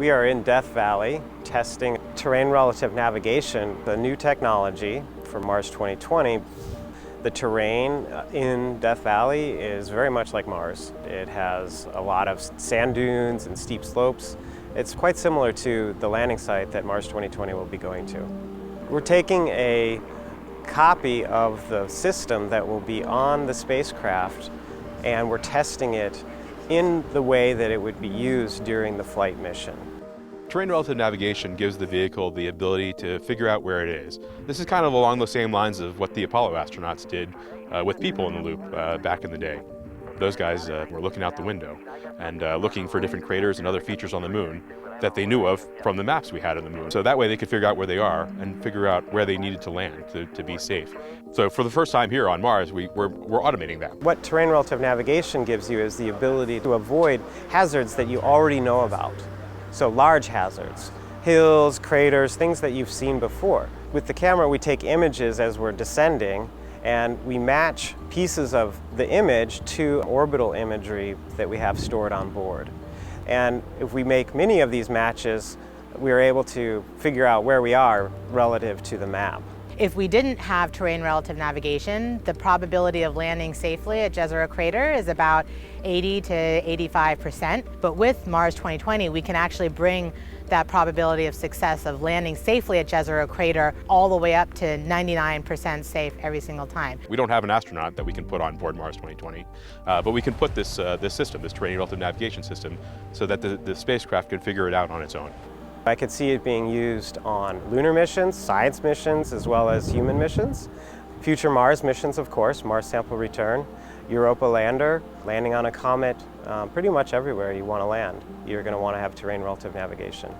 We are in Death Valley testing terrain relative navigation, the new technology for Mars 2020. The terrain in Death Valley is very much like Mars. It has a lot of sand dunes and steep slopes. It's quite similar to the landing site that Mars 2020 will be going to. We're taking a copy of the system that will be on the spacecraft, and we're testing it in the way that it would be used during the flight mission. Terrain relative navigation gives the vehicle the ability to figure out where it is. This is kind of along the same lines of what the Apollo astronauts did with people in the loop back in the day. Those guys were looking out the window and looking for different craters and other features on the moon that they knew of from the maps we had on the moon. So that way they could figure out where they are and figure out where they needed to land to be safe. So for the first time here on Mars, we're automating that. What terrain relative navigation gives you is the ability to avoid hazards that you already know about. So large hazards, hills, craters, things that you've seen before. With the camera, we take images as we're descending, and we match pieces of the image to orbital imagery that we have stored on board. And if we make many of these matches, we are able to figure out where we are relative to the map. If we didn't have terrain relative navigation, the probability of landing safely at Jezero Crater is about 80 to 85%. But with Mars 2020, we can actually bring that probability of success of landing safely at Jezero Crater all the way up to 99% safe every single time. We don't have an astronaut that we can put on board Mars 2020, but we can put this system, this terrain relative navigation system, so that the spacecraft can figure it out on its own. I could see it being used on lunar missions, science missions, as well as human missions. Future Mars missions, of course, Mars sample return, Europa lander, landing on a comet, pretty much everywhere you want to land, you're going to want to have terrain relative navigation.